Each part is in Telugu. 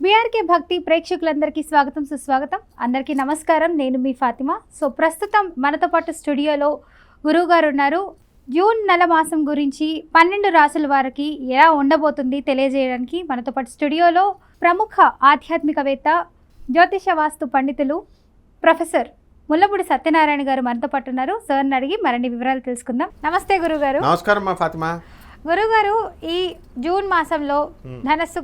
బీఆర్కే భక్తి ప్రేక్షకులందరికీ స్వాగతం సుస్వాగతం. అందరికీ నమస్కారం. నేను మీ ఫాతిమా. సో ప్రస్తుతం మనతో పాటు స్టూడియోలో గురువు గారు ఉన్నారు. జూన్ నెల మాసం గురించి 12 రాసుల వారికి ఎలా ఉండబోతుంది తెలియజేయడానికి మనతో పాటు స్టూడియోలో ప్రముఖ ఆధ్యాత్మికవేత్త, జ్యోతిష వాస్తు పండితులు ప్రొఫెసర్ ముల్లపూడి సత్యనారాయణ గారు మనతో పాటు ఉన్నారు. సార్ని అడిగి మరిన్ని వివరాలు తెలుసుకుందాం. నమస్తే గురుగారు. నమస్కారం మా ఫాతిమా. గురుగారు, ఈ జూన్ మాసంలో ధనస్సు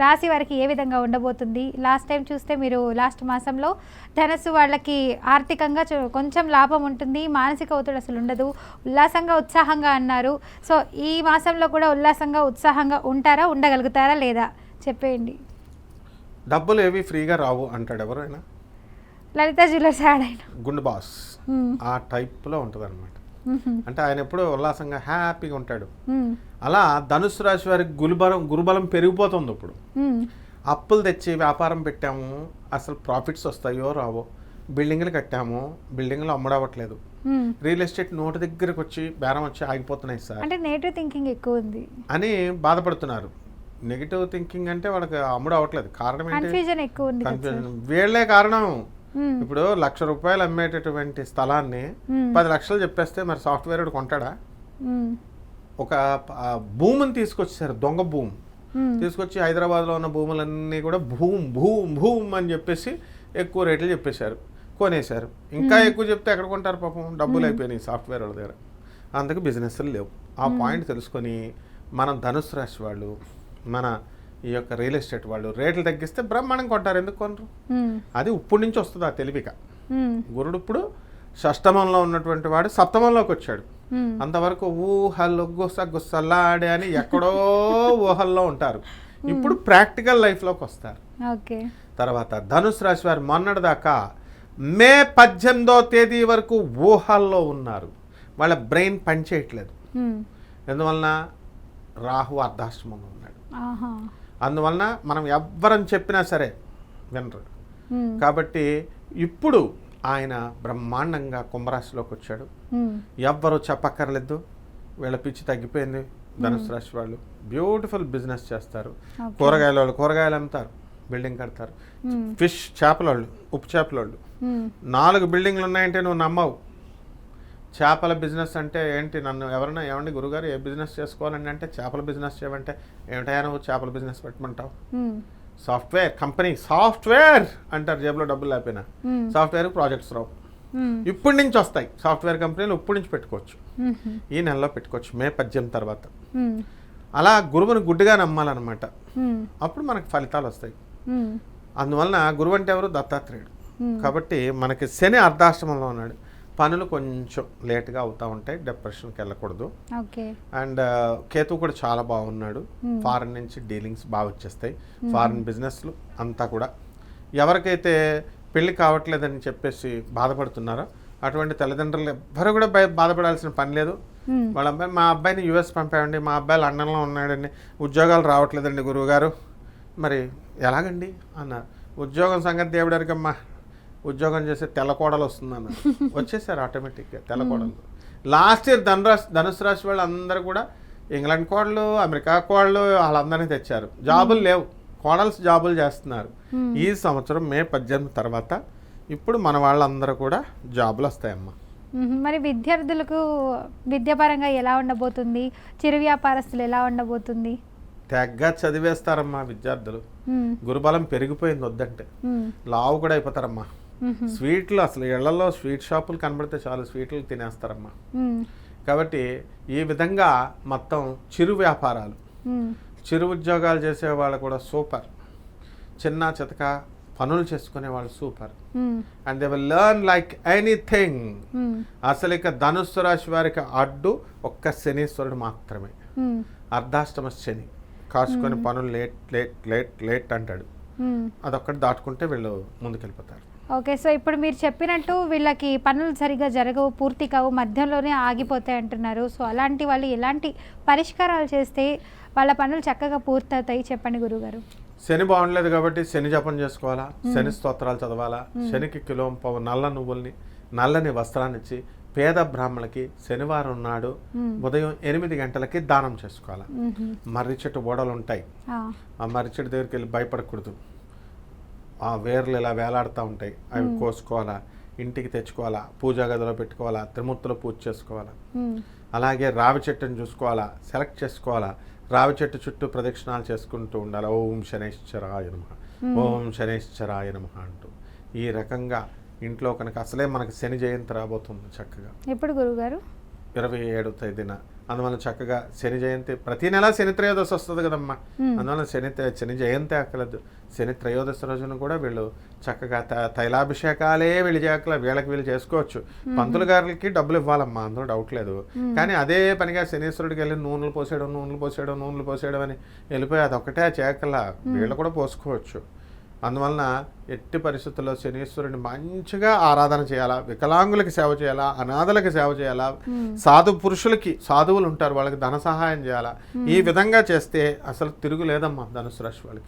రాశి వారికి ఏ విధంగా ఉండబోతుంది? లాస్ట్ టైం చూస్తే మీరు లాస్ట్ మాసంలో ధనస్సు వాళ్ళకి ఆర్థికంగా కొంచెం లాభం ఉంటుంది, మానసిక ఒత్తిడి అసలు ఉండదు, ఉల్లాసంగా ఉత్సాహంగా అన్నారు. సో ఈ మాసంలో కూడా ఉల్లాసంగా ఉత్సాహంగా ఉంటారా, ఉండగలుగుతారా లేదా చెప్పేయండి. డబ్బులు ఏవి ఫ్రీగా రావు అంటాడు ఎవరైనా. లలిత జ్యువెలర్స్ యాడ్ అయినా గుండు బాస్ ఆ టైప్లో ఉంటుంది అనమాట. అంటే ఆయన ఎప్పుడూ ఉల్లాసంగా హ్యాపీగా ఉంటాడు. అలా ధనుసు రాశి వారికి గురుబలం పెరిగిపోతుంది. ఇప్పుడు అప్పులు తెచ్చి వ్యాపారం పెట్టాము, అసలు ప్రాఫిట్స్ వస్తాయో రావో, బిల్డింగ్లు కట్టాము, బిల్డింగ్లు అమ్ముడవట్లేదు, రియల్ ఎస్టేట్ నోటు దగ్గరకు వచ్చి బేరం వచ్చి ఆగిపోతున్నాయి సార్ అంటే నెగటివ్ థింకింగ్ ఎక్కువ ఉంది అని బాధపడుతున్నారు. నెగిటివ్ థింకింగ్ అంటే వాళ్ళకి అమ్ముడు అవ్వట్లేదు. కారణం ఏంటి? కన్ఫ్యూజన్ ఎక్కువ ఉంది. కన్ఫ్యూజన్ వీళ్లే కారణం. ఇప్పుడు ₹1,00,000 అమ్మేటటువంటి స్థలాన్ని 10 లక్షలు చెప్పేస్తే మరి సాఫ్ట్వేర్ కొంటాడా? ఒక భూమిని తీసుకొచ్చారు, దొంగ భూమి తీసుకొచ్చి హైదరాబాద్లో ఉన్న భూములన్నీ కూడా భూమ్ అని చెప్పేసి ఎక్కువ రేట్లు చెప్పేశారు, కొనేశారు. ఇంకా ఎక్కువ చెప్తే ఎక్కడ కొంటారు పాపం, డబ్బులు అయిపోయినాయి సాఫ్ట్వేర్ వాళ్ళ దగ్గర. అందుకు బిజినెస్లు లేవు. ఆ పాయింట్ తెలుసుకొని మనం ధనుసు రాశి వాళ్ళు, మన ఈ యొక్క రియల్ ఎస్టేట్ వాళ్ళు రేట్లు తగ్గిస్తే బ్రహ్మాండం కొంటారు. ఎందుకు కొనరు? అది ఇప్పటి నుంచి వస్తుంది ఆ తెలివిగా. గురుడు ఇప్పుడు షష్టమంలో ఉన్నటువంటి వాడు సప్తమంలోకి వచ్చాడు. అంతవరకు ఊహల్లో గుసలాడే అని ఎక్కడో ఊహల్లో ఉంటారు. ఇప్పుడు ప్రాక్టికల్ లైఫ్లోకి వస్తారు. తర్వాత ధనుసు రాశి వారు మొన్నటిదాకా మే 18వ తేదీ వరకు ఊహల్లో ఉన్నారు. వాళ్ళ బ్రెయిన్ పనిచేయట్లేదు. ఎందువలన? రాహు అర్ధాష్టమంలో ఉన్నాడు. అందువలన మనం ఎవ్వరని చెప్పినా సరే వినరు. కాబట్టి ఇప్పుడు ఆయన బ్రహ్మాండంగా కుంభరాశిలోకి వచ్చాడు. ఎవ్వరు చెప్పక్కర్లేదు. వీళ్ళ పిచ్చి తగ్గిపోయింది. ధనుసు రాశి వాళ్ళు బ్యూటిఫుల్ బిజినెస్ చేస్తారు. కూరగాయల వాళ్ళు కూరగాయలు అమ్ముతారు, బిల్డింగ్ కడతారు. ఫిష్ చేపల వాళ్ళు, ఉప్పు చేపల వాళ్ళు 4 బిల్డింగ్లు ఉన్నాయంటే నువ్వు నమ్మవు. చేపల బిజినెస్ అంటే ఏంటి? నన్ను ఎవరైనా ఏమండి గురుగారు ఏ బిజినెస్ చేసుకోవాలండి అంటే చేపల బిజినెస్ చేయమంటే ఏమిటయా నువ్వు చేపల బిజినెస్ పెట్టమంటావు? సాఫ్ట్వేర్ కంపెనీ, సాఫ్ట్వేర్ అంటారు. జేబులో డబ్బులు లేకపోయినా సాఫ్ట్వేర్ ప్రాజెక్ట్స్ రావు. ఇప్పటి నుంచి వస్తాయి సాఫ్ట్వేర్ కంపెనీలు. ఇప్పటి నుంచి పెట్టుకోవచ్చు, ఈ నెలలో పెట్టుకోవచ్చు, మే 18 తర్వాత. అలా గురువుని గుడ్డిగా నమ్మాలన్నమాట. అప్పుడు మనకు ఫలితాలు వస్తాయి. అందువలన గురువు అంటే ఎవరు? దత్తాత్రేయుడు. కాబట్టి మనకి శని అర్ధాష్టమంలో ఉన్నాడు. పనులు కొంచెం లేట్గా అవుతూ ఉంటాయి, డిప్రెషన్కి వెళ్ళకూడదు. అండ్ కేతు కూడా చాలా బాగున్నాడు. ఫారెన్ నుంచి డీలింగ్స్ బాగా వచ్చేస్తాయి. ఫారెన్ బిజినెస్లు అంతా కూడా. ఎవరికైతే పెళ్లి కావట్లేదని చెప్పేసి బాధపడుతున్నారో అటువంటి తల్లిదండ్రులు ఎవ్వరు కూడా బాధపడాల్సిన పని లేదు. వాళ్ళ అబ్బాయి, మా అబ్బాయిని US పంపామండి, మా అబ్బాయి లండన్లో ఉన్నాడండి, ఉద్యోగాలు రావట్లేదండి గురువుగారు, మరి ఎలాగండి అన్నారు. ఉద్యోగం సంగతి దేవుడారికమ్మా, ఉద్యోగం చేసే తెల్లకోడలు వస్తుందన్న వచ్చేసారు ఆటోమేటిక్గా తెల్లకోడలు. లాస్ట్ ఇయర్ ధనుసు రాశి వాళ్ళు అందరూ కూడా ఇంగ్లాండ్ కోడలు, అమెరికా కోడలు వాళ్ళందరినీ తెచ్చారు. జాబులు లేవు, కోడల్స్ జాబులు చేస్తున్నారు. ఈ సంవత్సరం మే 18 తర్వాత ఇప్పుడు మన వాళ్ళందరూ కూడా జాబులు వస్తాయమ్మా. మరి విద్యార్థులకు విద్యాపరంగా ఎలా ఉండబోతుంది? చిరు వ్యాపారస్తులు ఎలా ఉండబోతుంది? తెగ్గ చదివేస్తారమ్మా విద్యార్థులు. గురుబలం పెరిగిపోయింది, వద్దంటే లావు కూడా అయిపోతారమ్మా. స్వీట్లు అసలు ఇళ్లలో స్వీట్ షాపులు కనబడితే చాలు స్వీట్లు తినేస్తారమ్మా. కాబట్టి ఈ విధంగా మొత్తం చిరు వ్యాపారాలు, చిరు ఉద్యోగాలు చేసే వాళ్ళు కూడా సూపర్. చిన్న చితక పనులు చేసుకునే వాళ్ళు super. And they will learn like anything. అసలు ఇక ధనుస్సు రాశి వారికి అడ్డు ఒక్క శనీశ్వరుడు మాత్రమే. అర్ధాష్టమ శని కాచుకొని పనులు లేట్ లేట్ లేట్ లేట్ అంటాడు. అదొక్కటి దాటుకుంటే వీళ్ళు ముందుకెళ్ళిపోతారు. ఓకే, సో ఇప్పుడు మీరు చెప్పినట్టు వీళ్ళకి పనులు సరిగా జరగవు, పూర్తి కావు, మధ్యలోనే ఆగిపోతాయి అంటున్నారు. సో అలాంటి వాళ్ళు ఎలాంటి పరిష్కారాలు చేస్తే వాళ్ళ పనులు చక్కగా పూర్తవుతాయి చెప్పండి గురుగారు. శని బాగుండలేదు కాబట్టి శని జపం చేసుకోవాలా, శని స్తోత్రాలు చదవాలా, శనికి కిలో నల్ల నువ్వుల్ని, నల్లని వస్త్రాన్ని ఇచ్చి పేద బ్రాహ్మణులకి శనివారం నాడు ఉదయం 8 గంటలకి దానం చేసుకోవాలి. మర్రి చెట్టు ఓడలు ఉంటాయి, ఆ మర్రి చెట్టు దగ్గరికి వెళ్ళి భయపడకూడదు. ఆ వేర్లు ఇలా వేలాడుతూ ఉంటాయి, అవి కోసుకోవాలా, ఇంటికి తెచ్చుకోవాలా, పూజా గదిలో పెట్టుకోవాలా, త్రిమూర్తుల పూజ చేసుకోవాలా. అలాగే రావి చెట్టుని చూసుకోవాలా, సెలెక్ట్ చేసుకోవాలా, రావి చెట్టు చుట్టూ ప్రదక్షిణాలు చేసుకుంటూ ఉండాలి. ఓం శనైశ్చరాయ నమః, ఓం శనైశ్చరాయ నమః అంటూ. ఈ రకంగా ఇంట్లో కనుక అసలే మనకి శని జయంతి రాబోతుంది చక్కగా ఎప్పుడు గురుగారు? 27వ తేదీన. అందువల్ల చక్కగా శని జయంతి ప్రతి నెల శని త్రయోదశి వస్తుంది కదమ్మా. అందువల్ల శని జయంతి అక్కలేదు. శని త్రయోదశి రోజున కూడా వీళ్ళు చక్కగా తైలాభిషేకాలే వీళ్ళకి చేసుకోవచ్చు. పంతులు గారికి డబ్బులు ఇవ్వాలమ్మా, అందులో డౌట్ లేదు. కానీ అదే పనిగా శనీశ్వరుడికి వెళ్ళి నూనెలు పోసేయడం అని వెళ్ళిపోయి అదొక్కటే చేయకలా వీళ్ళు కూడా పోసుకోవచ్చు. అందువలన ఎట్టి పరిస్థితుల్లో శనీశ్వరుని మంచిగా ఆరాధన చేయాలా, వికలాంగులకి సేవ చేయాలా, అనాథలకి సేవ చేయాలా, సాధువులు ఉంటారు వాళ్ళకి ధన సహాయం చేయాలా. ఈ విధంగా చేస్తే అసలు తిరుగులేదమ్మా ధనుసు రాశి వాళ్ళకి.